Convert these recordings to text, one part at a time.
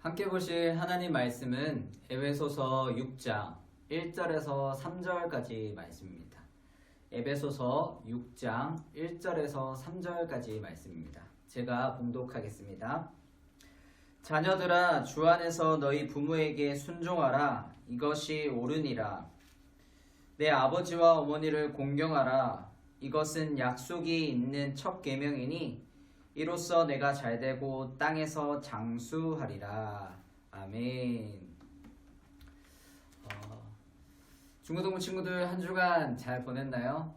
함께 보실 하나님 말씀은 에베소서 6장 1절에서 3절까지 말씀입니다. 에베소서 6장 1절에서 3절까지 말씀입니다. 제가 봉독하겠습니다. 자녀들아, 주 안에서 너희 부모에게 순종하라. 이것이 옳으니라. 내 아버지와 어머니를 공경하라. 이것은 약속이 있는 첫 계명이니 이로써 내가 잘되고 땅에서 장수하리라. 아멘. 중고등부 친구들 한 주간 잘 보냈나요?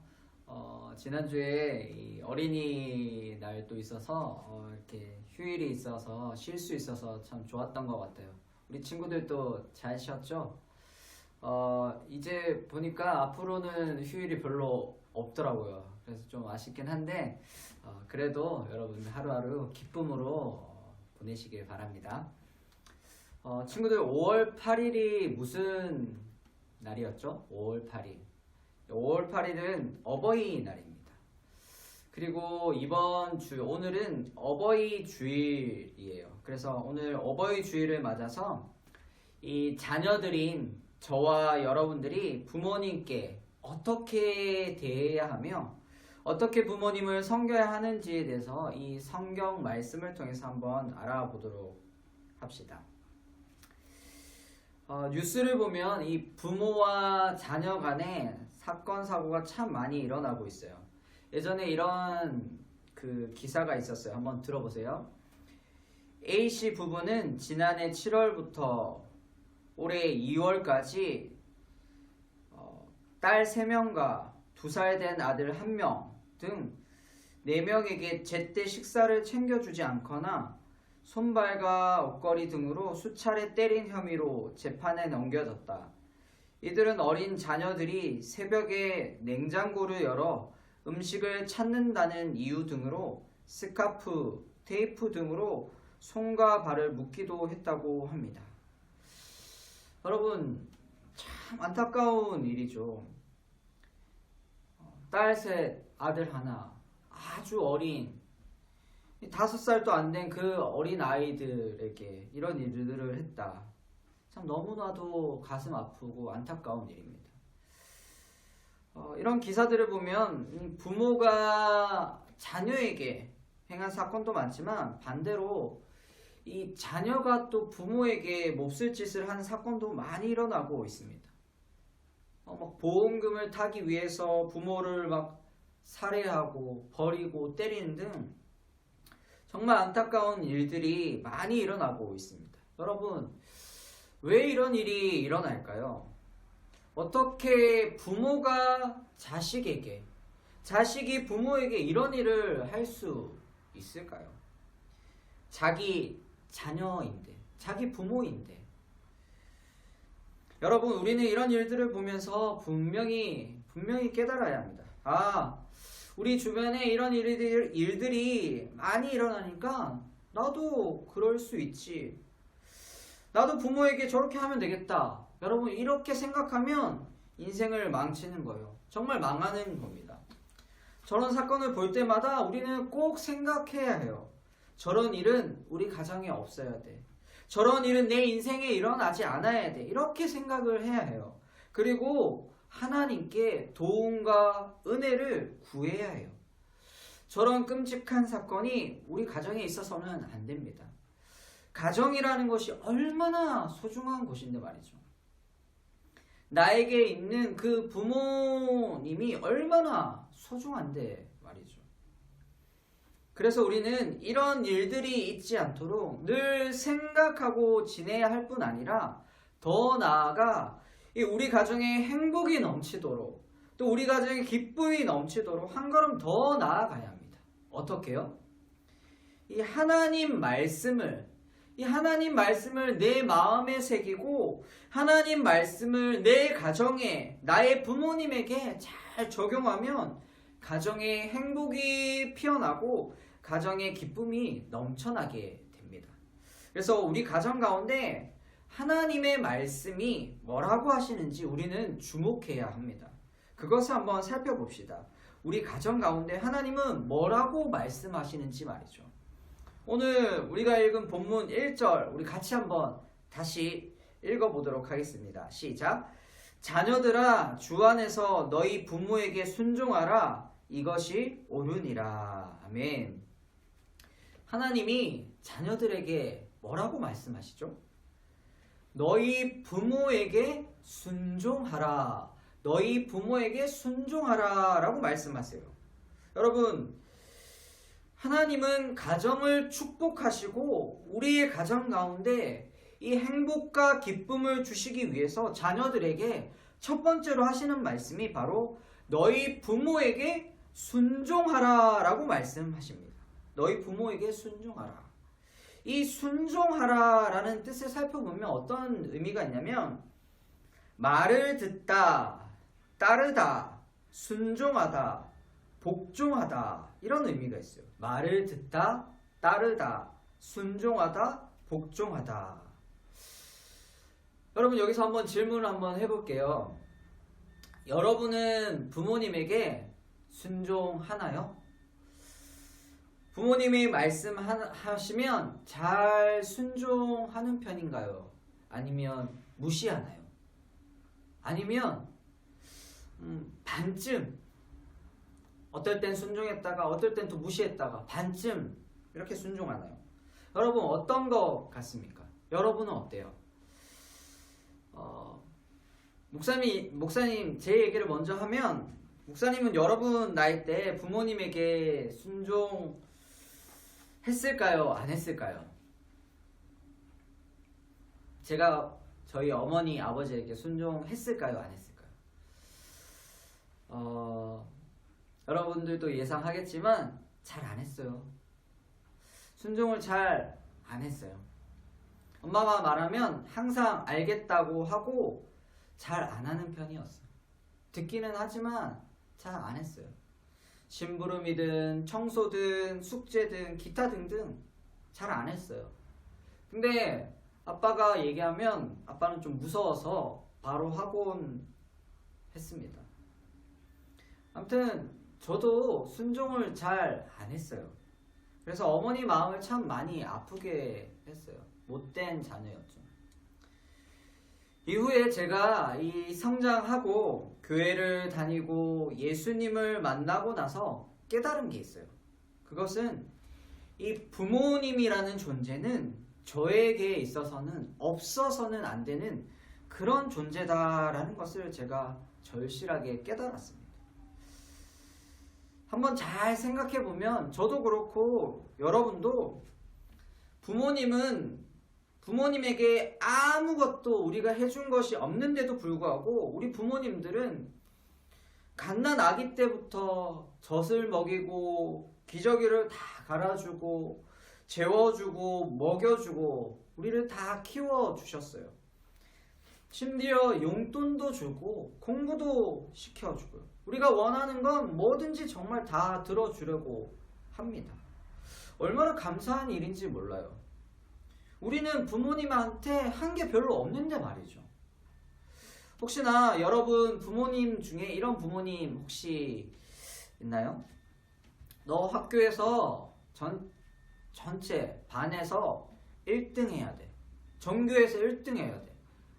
지난주에 이 어린이날도 있어서 이렇게 휴일이 있어서 쉴 수 있어서 참 좋았던 것 같아요. 우리 친구들도 잘 쉬었죠? 이제 보니까 앞으로는 휴일이 별로 없더라고요. 그래서 좀 아쉽긴 한데 그래도 여러분 하루하루 기쁨으로 보내시길 바랍니다. 친구들, 5월 8일이 무슨 날이었죠? 5월 8일. 5월 8일은 어버이날입니다. 그리고 이번 주 오늘은 어버이 주일이에요. 그래서 오늘 어버이 주일을 맞아서 이 자녀들인 저와 여러분들이 부모님께 어떻게 대해야 하며 어떻게 부모님을 섬겨야 하는지에 대해서 이 성경 말씀을 통해서 한번 알아보도록 합시다. 뉴스를 보면 이 부모와 자녀 간에 사건 사고가 참 많이 일어나고 있어요. 예전에 이런 기사가 있었어요. 한번 들어보세요. A씨 부부는 지난해 7월부터 올해 2월까지 딸 3명과 2살 된 아들 1명 등 4명에게 제때 식사를 챙겨주지 않거나 손발과 옷걸이 등으로 수차례 때린 혐의로 재판에 넘겨졌다. 이들은 어린 자녀들이 새벽에 냉장고를 열어 음식을 찾는다는 이유 등으로 스카프, 테이프 등으로 손과 발을 묶기도 했다고 합니다. 여러분, 참 안타까운 일이죠. 딸 셋, 아들 하나, 아주 어린 5살도 안 된 그 어린 아이들에게 이런 일들을 했다. 참 너무나도 가슴 아프고 안타까운 일입니다. 이런 기사들을 보면 부모가 자녀에게 행한 사건도 많지만 반대로 이 자녀가 또 부모에게 몹쓸 짓을 하는 사건도 많이 일어나고 있습니다. 막 보험금을 타기 위해서 부모를 막 살해하고 버리고 때리는 등 정말 안타까운 일들이 많이 일어나고 있습니다. 여러분, 왜 이런 일이 일어날까요? 어떻게 부모가 자식에게, 자식이 부모에게 이런 일을 할 수 있을까요? 자기 자녀인데, 자기 부모인데. 여러분, 우리는 이런 일들을 보면서 분명히 깨달아야 합니다. 우리 주변에 이런 일들이 많이 일어나니까 나도 그럴 수 있지. 나도 부모에게 저렇게 하면 되겠다. 여러분, 이렇게 생각하면 인생을 망치는 거예요. 정말 망하는 겁니다. 저런 사건을 볼 때마다 우리는 꼭 생각해야 해요. 저런 일은 우리 가정에 없어야 돼. 저런 일은 내 인생에 일어나지 않아야 돼. 이렇게 생각을 해야 해요. 그리고 하나님께 도움과 은혜를 구해야 해요. 저런 끔찍한 사건이 우리 가정에 있어서는 안 됩니다. 가정이라는 것이 얼마나 소중한 곳인데 말이죠. 나에게 있는 그 부모님이 얼마나 소중한데 말이죠. 그래서 우리는 이런 일들이 있지 않도록 늘 생각하고 지내야 할 뿐 아니라 더 나아가 우리 가정에 행복이 넘치도록 또 우리 가정에 기쁨이 넘치도록 한 걸음 더 나아가야 합니다. 어떻게요? 이 하나님 말씀을 내 마음에 새기고 하나님 말씀을 내 가정에 나의 부모님에게 잘 적용하면 가정에 행복이 피어나고 가정에 기쁨이 넘쳐나게 됩니다. 그래서 우리 가정 가운데 하나님의 말씀이 뭐라고 하시는지 우리는 주목해야 합니다. 그것을 한번 살펴봅시다. 우리 가정 가운데 하나님은 뭐라고 말씀하시는지 말이죠. 오늘 우리가 읽은 본문 1절 우리 같이 한번 다시 읽어보도록 하겠습니다. 시작. 자녀들아 주 안에서 너희 부모에게 순종하라. 이것이 옳으니라. 아멘. 하나님이 자녀들에게 뭐라고 말씀하시죠? 너희 부모에게 순종하라. 너희 부모에게 순종하라 라고 말씀하세요. 여러분, 하나님은 가정을 축복하시고 우리의 가정 가운데 이 행복과 기쁨을 주시기 위해서 자녀들에게 첫 번째로 하시는 말씀이 바로 너희 부모에게 순종하라 라고 말씀하십니다. 너희 부모에게 순종하라. 이 순종하라 라는 뜻을 살펴보면 어떤 의미가 있냐면 말을 듣다, 따르다, 순종하다, 복종하다 이런 의미가 있어요. 말을 듣다, 따르다, 순종하다, 복종하다. 여러분 여기서 한번 질문을 한번 해볼게요. 여러분은 부모님에게 순종하나요? 부모님이 말씀하시면 잘 순종하는 편인가요? 아니면 무시하나요? 아니면 반쯤 어떨 땐 순종했다가 어떨 땐 또 무시했다가 반쯤 이렇게 순종하나요? 여러분 어떤 것 같습니까? 여러분은 어때요? 목사님 제 얘기를 먼저 하면 목사님은 여러분 나이 때 부모님에게 순종했을까요? 안 했을까요? 제가 저희 어머니 아버지에게 순종했을까요? 안 했을까요? 여러분들도 예상하겠지만 잘 안 했어요. 순종을 잘 안 했어요. 엄마가 말하면 항상 알겠다고 하고 잘 안 하는 편이었어요. 듣기는 하지만 잘 안 했어요. 심부름이든 청소든 숙제든 기타 등등 잘 안 했어요. 근데 아빠가 얘기하면 아빠는 좀 무서워서 바로 하곤 했습니다. 아무튼 저도 순종을 잘 안 했어요. 그래서 어머니 마음을 참 많이 아프게 했어요. 못된 자녀였죠. 이후에 제가 이 성장하고 교회를 다니고 예수님을 만나고 나서 깨달은 게 있어요. 그것은 이 부모님이라는 존재는 저에게 있어서는 없어서는 안 되는 그런 존재다라는 것을 제가 절실하게 깨달았습니다. 한번 잘 생각해 보면 저도 그렇고 여러분도 부모님에게 아무것도 우리가 해준 것이 없는데도 불구하고 우리 부모님들은 갓난 아기 때부터 젖을 먹이고 기저귀를 다 갈아주고 재워주고 먹여주고 우리를 다 키워주셨어요. 심지어 용돈도 주고 공부도 시켜주고요. 우리가 원하는 건 뭐든지 정말 다 들어주려고 합니다. 얼마나 감사한 일인지 몰라요. 우리는 부모님한테 한 게 별로 없는데 말이죠. 혹시나 여러분 부모님 중에 이런 부모님 혹시 있나요? 너 학교에서 전체 반에서 1등 해야 돼. 전교에서 1등 해야 돼.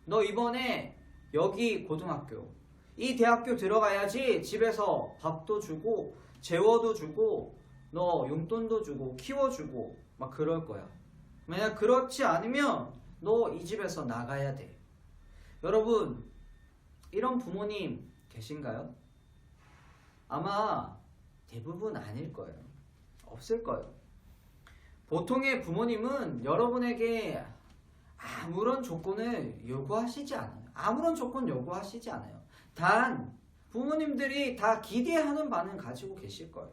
너 이번에 여기 고등학교, 이 대학교 들어가야지 집에서 밥도 주고 재워도 주고 너 용돈도 주고 키워주고 막 그럴 거야. 만약 그렇지 않으면 너 이 집에서 나가야 돼. 여러분 이런 부모님 계신가요? 아마 대부분 아닐 거예요. 없을 거예요. 보통의 부모님은 여러분에게 아무런 조건을 요구하시지 않아요. 아무런 조건 요구하시지 않아요. 단 부모님들이 다 기대하는 바는 가지고 계실 거예요.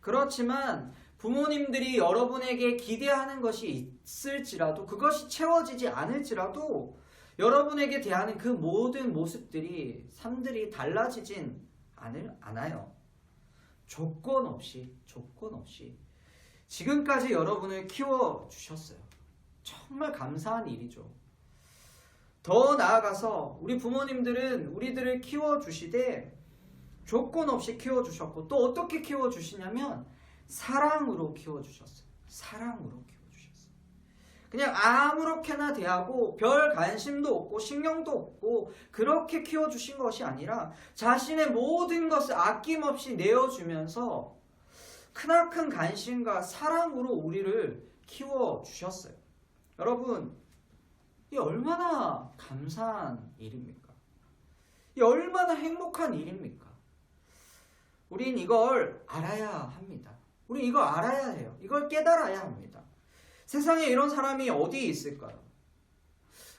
그렇지만 부모님들이 여러분에게 기대하는 것이 있을지라도 그것이 채워지지 않을지라도 여러분에게 대하는 그 모든 모습들이 삶들이 달라지진 않아요. 조건 없이 지금까지 여러분을 키워주셨어요. 정말 감사한 일이죠. 더 나아가서 우리 부모님들은 우리들을 키워주시되 조건 없이 키워주셨고 또 어떻게 키워주시냐면 사랑으로 키워주셨어요. 사랑으로 키워주셨어요. 그냥 아무렇게나 대하고 별 관심도 없고 신경도 없고 그렇게 키워주신 것이 아니라 자신의 모든 것을 아낌없이 내어주면서 크나큰 관심과 사랑으로 우리를 키워주셨어요. 여러분, 이 얼마나 감사한 일입니까? 이 얼마나 행복한 일입니까? 우린 이걸 알아야 합니다. 우린 이걸 알아야 해요. 이걸 깨달아야 합니다. 세상에 이런 사람이 어디 있을까요?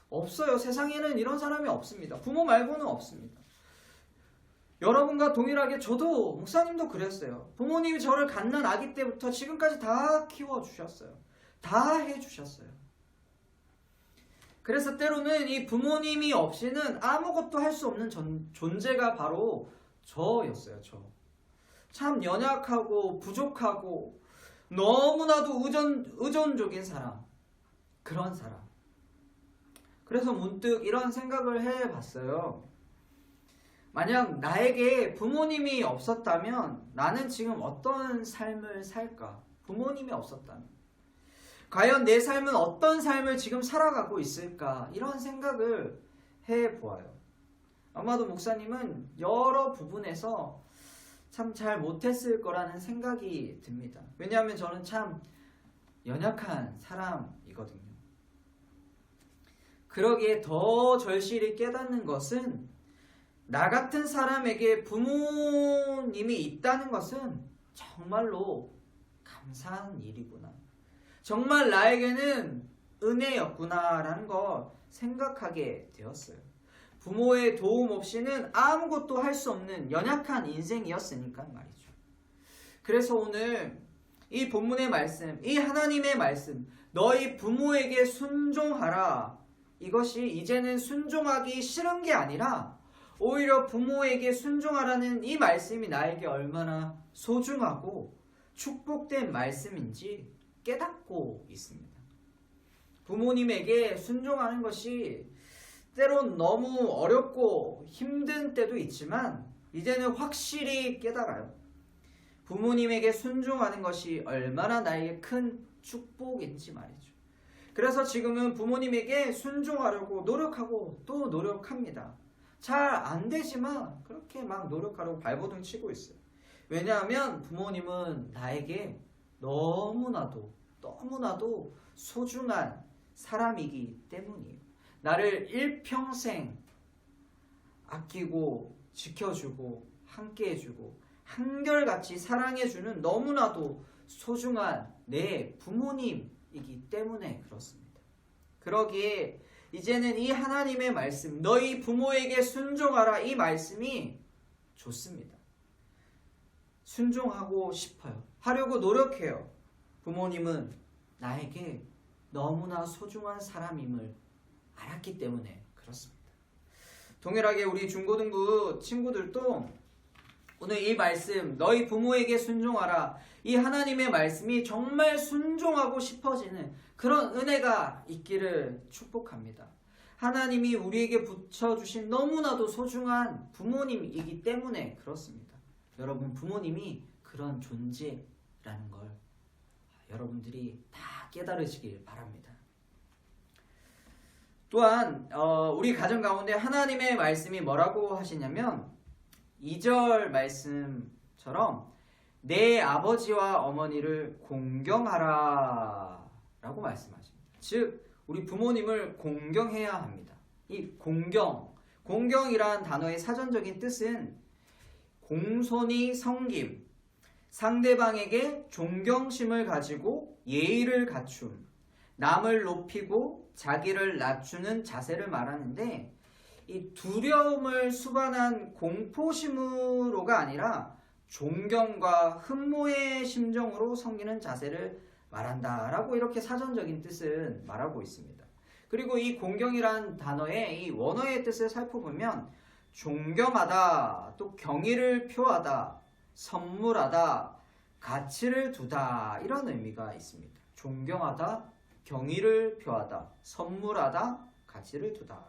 없어요. 세상에는 이런 사람이 없습니다. 부모 말고는 없습니다. 여러분과 동일하게 저도 목사님도 그랬어요. 부모님이 저를 갓난 아기 때부터 지금까지 다 키워주셨어요. 다 해주셨어요. 그래서 때로는 이 부모님이 없이는 아무것도 할 수 없는 존재가 바로 저였어요. 참 연약하고 부족하고 너무나도 의존적인 사람, 그런 사람. 그래서 문득 이런 생각을 해봤어요. 만약 나에게 부모님이 없었다면 나는 지금 어떤 삶을 살까? 부모님이 없었다면 과연 내 삶은 어떤 삶을 지금 살아가고 있을까? 이런 생각을 해보아요. 아마도 목사님은 여러 부분에서 참 잘 못했을 거라는 생각이 듭니다. 왜냐하면 저는 참 연약한 사람이거든요. 그러기에 더 절실히 깨닫는 것은 나 같은 사람에게 부모님이 있다는 것은 정말로 감사한 일이구나. 정말 나에게는 은혜였구나라는 걸 생각하게 되었어요. 부모의 도움 없이는 아무것도 할 수 없는 연약한 인생이었으니까 말이죠. 그래서 오늘 이 본문의 말씀, 이 하나님의 말씀, 너희 부모에게 순종하라. 이것이 이제는 순종하기 싫은 게 아니라 오히려 부모에게 순종하라는 이 말씀이 나에게 얼마나 소중하고 축복된 말씀인지 깨닫고 있습니다. 부모님에게 순종하는 것이 때론 너무 어렵고 힘든 때도 있지만 이제는 확실히 깨달아요. 부모님에게 순종하는 것이 얼마나 나에게 큰 축복인지 말이죠. 그래서 지금은 부모님에게 순종하려고 노력하고 또 노력합니다. 잘 안 되지만 그렇게 막 노력하려고 발버둥 치고 있어요. 왜냐하면 부모님은 나에게 너무나도 소중한 사람이기 때문이에요. 나를 일평생 아끼고 지켜주고 함께해주고 한결같이 사랑해주는 너무나도 소중한 내 부모님이기 때문에 그렇습니다. 그러기에 이제는 이 하나님의 말씀, 너희 부모에게 순종하라, 이 말씀이 좋습니다. 순종하고 싶어요. 하려고 노력해요. 부모님은 나에게 너무나 소중한 사람임을 알았기 때문에 그렇습니다. 동일하게 우리 중고등부 친구들도 오늘 이 말씀, 너희 부모에게 순종하라, 이 하나님의 말씀이 정말 순종하고 싶어지는 그런 은혜가 있기를 축복합니다. 하나님이 우리에게 붙여주신 너무나도 소중한 부모님이기 때문에 그렇습니다. 여러분, 부모님이 그런 존재라는 걸 여러분들이 다 깨달으시길 바랍니다. 또한 우리 가정 가운데 하나님의 말씀이 뭐라고 하시냐면 2절 말씀처럼 내 아버지와 어머니를 공경하라 라고 말씀하십니다. 즉 우리 부모님을 공경해야 합니다. 이 공경이란 단어의 사전적인 뜻은 공손히 섬김, 상대방에게 존경심을 가지고 예의를 갖춤, 남을 높이고 자기를 낮추는 자세를 말하는데, 이 두려움을 수반한 공포심으로가 아니라 존경과 흠모의 심정으로 섬기는 자세를 말한다라고 이렇게 사전적인 뜻은 말하고 있습니다. 그리고 이 공경이란 단어의 이 원어의 뜻을 살펴보면 존경하다, 또 경의를 표하다, 선물하다, 가치를 두다 이런 의미가 있습니다. 존경하다, 경의를 표하다, 선물하다, 가치를 두다.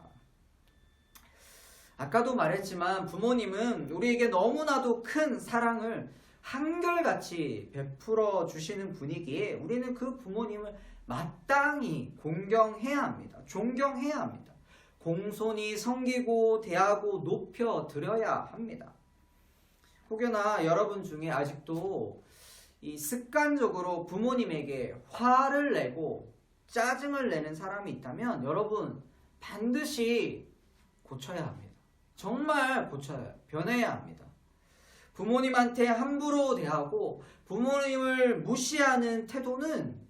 아까도 말했지만 부모님은 우리에게 너무나도 큰 사랑을 한결같이 베풀어 주시는 분이기에 우리는 그 부모님을 마땅히 공경해야 합니다. 존경해야 합니다. 공손히 섬기고 대하고 높여 드려야 합니다. 혹여나 여러분 중에 아직도 이 습관적으로 부모님에게 화를 내고 짜증을 내는 사람이 있다면 여러분 반드시 고쳐야 합니다. 정말 고쳐야 해요. 변해야 합니다. 부모님한테 함부로 대하고 부모님을 무시하는 태도는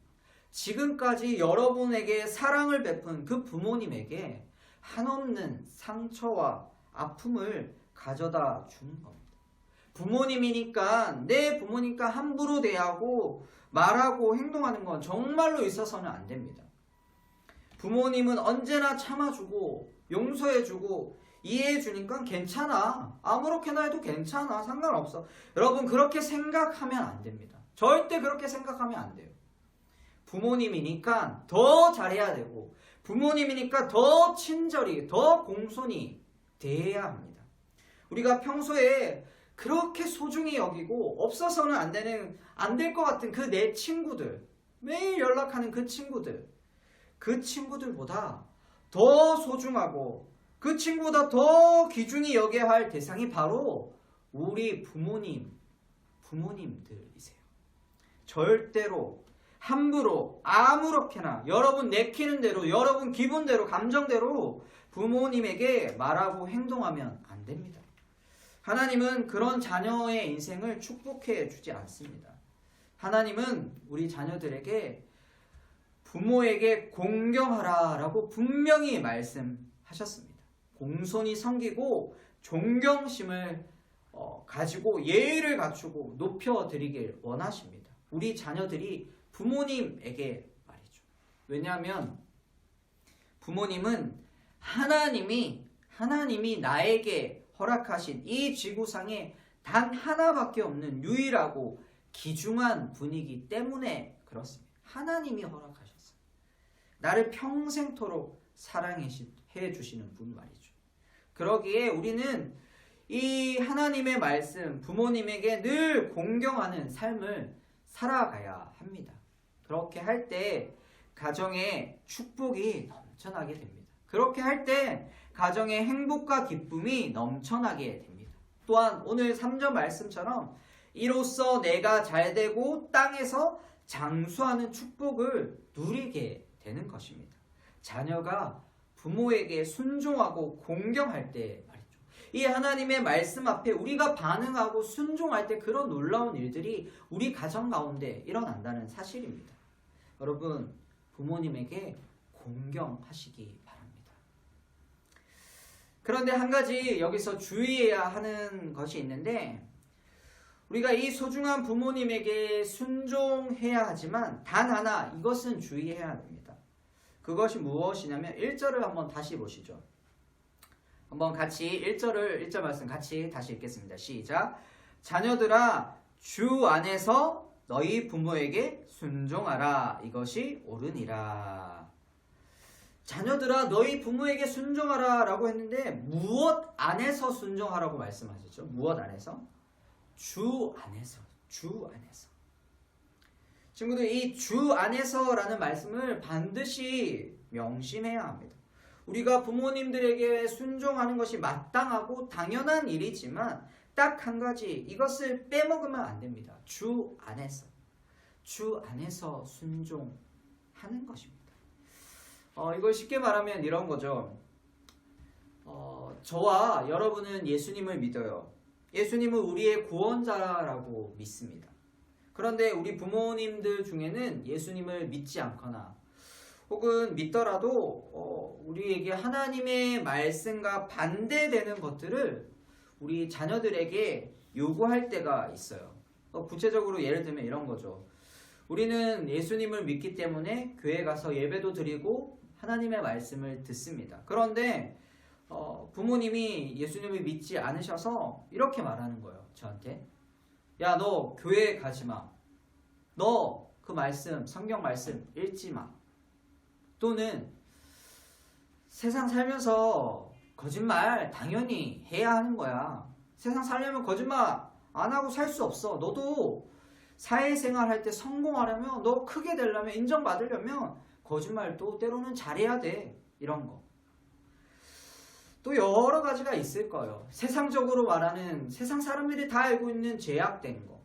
지금까지 여러분에게 사랑을 베푼 그 부모님에게 한없는 상처와 아픔을 가져다 주는 겁니다. 부모님이니까 내 부모니까 함부로 대하고 말하고 행동하는 건 정말로 있어서는 안 됩니다. 부모님은 언제나 참아주고 용서해주고 이해해주니까 괜찮아. 아무렇게나 해도 괜찮아. 상관없어. 여러분 그렇게 생각하면 안 됩니다. 절대 그렇게 생각하면 안 돼요. 부모님이니까 더 잘해야 되고 부모님이니까 더 친절히 더 공손히 대해야 합니다. 우리가 평소에 그렇게 소중히 여기고 없어서는 안 될 것 같은 그 내 친구들, 매일 연락하는 그 친구들보다 더 소중하고 그 친구보다 더 귀중히 여겨야 할 대상이 바로 우리 부모님들이세요. 절대로 함부로 아무렇게나 여러분 내키는 대로 여러분 기분대로 감정대로 부모님에게 말하고 행동하면 안 됩니다. 하나님은 그런 자녀의 인생을 축복해 주지 않습니다. 하나님은 우리 자녀들에게 부모에게 공경하라 라고 분명히 말씀하셨습니다. 공손히 섬기고 존경심을 가지고 예의를 갖추고 높여드리길 원하십니다. 우리 자녀들이 부모님에게 말이죠. 왜냐하면 부모님은 하나님이 나에게 허락하신 이 지구상에 단 하나밖에 없는 유일하고 귀중한 분이기 때문에 그렇습니다. 하나님이 허락하셨어요. 나를 평생토록 사랑해 주시는 분 말이죠. 그러기에 우리는 이 하나님의 말씀, 부모님에게 늘 공경하는 삶을 살아가야 합니다. 그렇게 할 때 가정에 축복이 넘쳐나게 됩니다. 그렇게 할 때 가정에 행복과 기쁨이 넘쳐나게 됩니다. 또한 오늘 3절 말씀처럼 이로써 내가 잘되고 땅에서 장수하는 축복을 누리게 되는 것입니다. 자녀가 부모에게 순종하고 공경할 때 말이죠. 이 하나님의 말씀 앞에 우리가 반응하고 순종할 때 그런 놀라운 일들이 우리 가정 가운데 일어난다는 사실입니다. 여러분, 부모님에게 공경하시기 바랍니다. 그런데 한 가지 여기서 주의해야 하는 것이 있는데 우리가 이 소중한 부모님에게 순종해야 하지만 단 하나 이것은 주의해야 됩니다. 그것이 무엇이냐면 1절을 한번 다시 보시죠. 한번 같이 1절 말씀 같이 다시 읽겠습니다. 시작. 자녀들아 주 안에서 너희 부모에게 순종하라. 이것이 옳으니라. 자녀들아 너희 부모에게 순종하라 라고 했는데 무엇 안에서 순종하라고 말씀하셨죠? 무엇 안에서? 주 안에서. 친구들 이 주 안에서라는 말씀을 반드시 명심해야 합니다. 우리가 부모님들에게 순종하는 것이 마땅하고 당연한 일이지만 딱 한 가지 이것을 빼먹으면 안 됩니다. 주 안에서 순종하는 것입니다. 이걸 쉽게 말하면 이런 거죠. 저와 여러분은 예수님을 믿어요. 예수님은 우리의 구원자라고 믿습니다. 그런데 우리 부모님들 중에는 예수님을 믿지 않거나 혹은 믿더라도 우리에게 하나님의 말씀과 반대되는 것들을 우리 자녀들에게 요구할 때가 있어요. 구체적으로 예를 들면 이런 거죠. 우리는 예수님을 믿기 때문에 교회 가서 예배도 드리고 하나님의 말씀을 듣습니다. 그런데 부모님이 예수님을 믿지 않으셔서 이렇게 말하는 거예요. 저한테. 야, 너 교회 가지 마. 너 그 말씀, 성경 말씀 읽지 마. 또는 세상 살면서 거짓말 당연히 해야 하는 거야. 세상 살려면 거짓말 안 하고 살 수 없어. 너도 사회생활 할 때 성공하려면, 너 크게 되려면, 인정받으려면 거짓말도 때로는 잘해야 돼. 이런 거. 또 여러 가지가 있을 거예요. 세상적으로 말하는, 세상 사람들이 다 알고 있는 죄악된 거.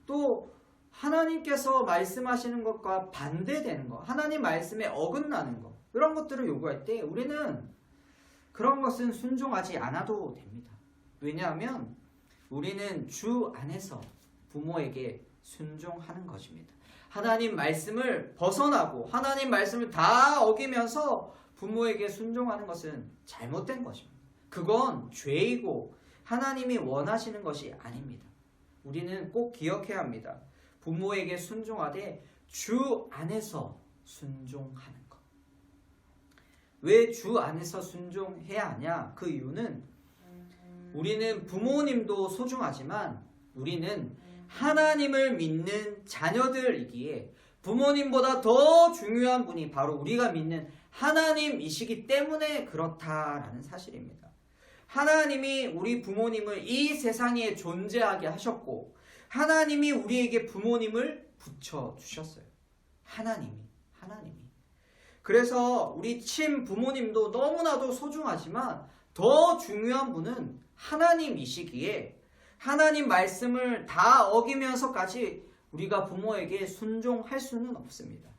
또 하나님께서 말씀하시는 것과 반대되는 거. 하나님 말씀에 어긋나는 거. 이런 것들을 요구할 때 우리는 그런 것은 순종하지 않아도 됩니다. 왜냐하면 우리는 주 안에서 부모에게 순종하는 것입니다. 하나님 말씀을 벗어나고 하나님 말씀을 다 어기면서 부모에게 순종하는 것은 잘못된 것입니다. 그건 죄이고 하나님이 원하시는 것이 아닙니다. 우리는 꼭 기억해야 합니다. 부모에게 순종하되 주 안에서 순종하는 것. 왜 주 안에서 순종해야 하냐? 그 이유는 우리는 부모님도 소중하지만 우리는 하나님을 믿는 자녀들이기에 부모님보다 더 중요한 분이 바로 우리가 믿는 하나님이시기 때문에 그렇다라는 사실입니다. 하나님이 우리 부모님을 이 세상에 존재하게 하셨고 하나님이 우리에게 부모님을 붙여주셨어요. 하나님이. 그래서 우리 친 부모님도 너무나도 소중하지만 더 중요한 분은 하나님이시기에 하나님 말씀을 다 어기면서까지 우리가 부모에게 순종할 수는 없습니다.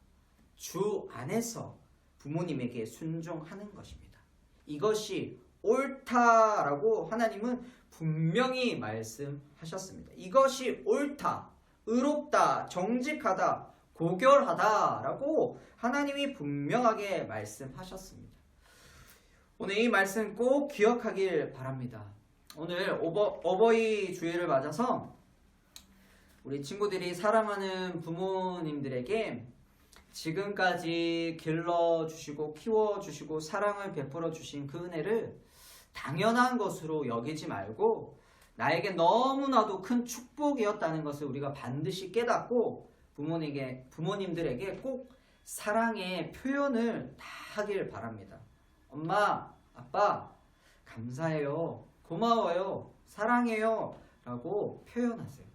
주 안에서 부모님에게 순종하는 것입니다. 이것이 옳다라고 하나님은 분명히 말씀하셨습니다. 이것이 옳다, 의롭다, 정직하다, 고결하다라고 하나님이 분명하게 말씀하셨습니다. 오늘 이 말씀 꼭 기억하길 바랍니다. 오늘 어버이 주일을 맞아서 우리 친구들이 사랑하는 부모님들에게 지금까지 길러주시고 키워주시고 사랑을 베풀어주신 그 은혜를 당연한 것으로 여기지 말고 나에게 너무나도 큰 축복이었다는 것을 우리가 반드시 깨닫고 부모님들에게 꼭 사랑의 표현을 다 하길 바랍니다. 엄마, 아빠, 감사해요. 고마워요. 사랑해요. 라고 표현하세요.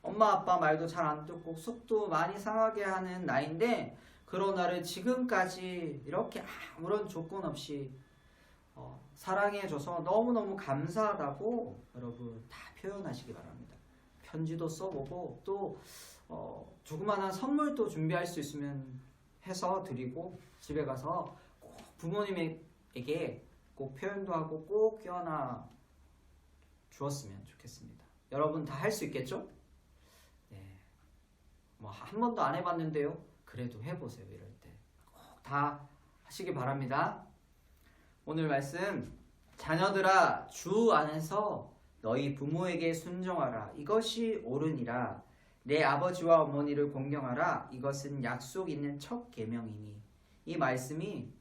엄마, 아빠 말도 잘 안 듣고 속도 많이 상하게 하는 나인데 그런 나를 지금까지 이렇게 아무런 조건 없이 사랑해줘서 너무너무 감사하다고 여러분 다 표현하시기 바랍니다. 편지도 써보고 또 조그마한 선물도 준비할 수 있으면 해서 드리고 집에 가서 꼭 부모님에게 꼭 표현도 하고 꼭 껴안아 주었으면 좋겠습니다. 여러분 다 할 수 있겠죠? 네. 뭐 한 번도 안 해봤는데요. 그래도 해보세요. 이럴 때 꼭 다 하시기 바랍니다. 오늘 말씀 자녀들아 주 안에서 너희 부모에게 순종하라. 이것이 옳으니라. 내 아버지와 어머니를 공경하라. 이것은 약속 있는 첫 계명이니. 이 말씀이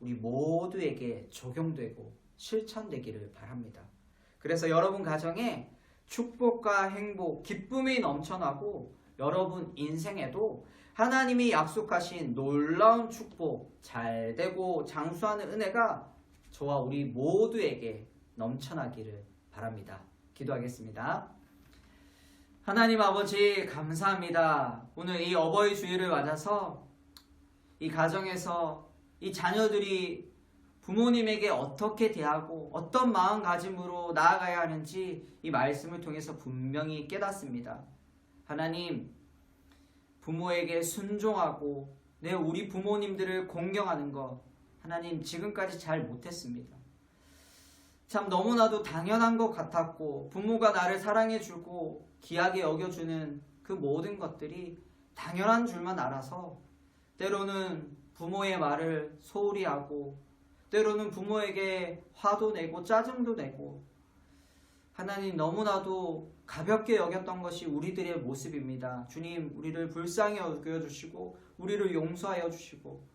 우리 모두에게 적용되고 실천되기를 바랍니다. 그래서 여러분 가정에 축복과 행복, 기쁨이 넘쳐나고 여러분 인생에도 하나님이 약속하신 놀라운 축복, 잘되고 장수하는 은혜가 저와 우리 모두에게 넘쳐나기를 바랍니다. 기도하겠습니다. 하나님 아버지 감사합니다. 오늘 이 어버이 주일을 맞아서 이 가정에서 이 자녀들이 부모님에게 어떻게 대하고 어떤 마음가짐으로 나아가야 하는지 이 말씀을 통해서 분명히 깨닫습니다. 하나님, 부모에게 순종하고 우리 부모님들을 공경하는 것 하나님 지금까지 잘 못했습니다. 참 너무나도 당연한 것 같았고 부모가 나를 사랑해주고 귀하게 여겨주는 그 모든 것들이 당연한 줄만 알아서 때로는 부모의 말을 소홀히 하고 때로는 부모에게 화도 내고 짜증도 내고 하나님 너무나도 가볍게 여겼던 것이 우리들의 모습입니다. 주님, 우리를 불쌍히 여겨주시고 우리를 용서하여 주시고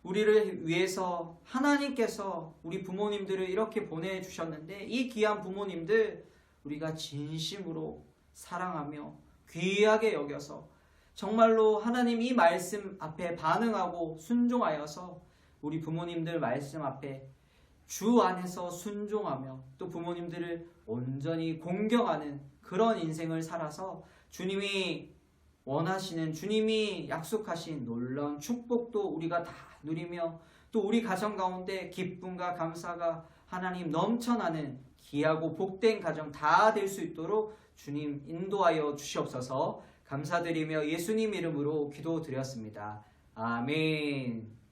우리를 위해서 하나님께서 우리 부모님들을 이렇게 보내주셨는데 이 귀한 부모님들 우리가 진심으로 사랑하며 귀하게 여겨서 정말로 하나님 이 말씀 앞에 반응하고 순종하여서 우리 부모님들 말씀 앞에 주 안에서 순종하며 또 부모님들을 온전히 공경하는 그런 인생을 살아서 주님이 원하시는, 주님이 약속하신 놀라운 축복도 우리가 다 누리며 또 우리 가정 가운데 기쁨과 감사가 하나님 넘쳐나는 귀하고 복된 가정 다 될 수 있도록 주님 인도하여 주시옵소서. 감사드리며 예수님 이름으로 기도드렸습니다. 아멘.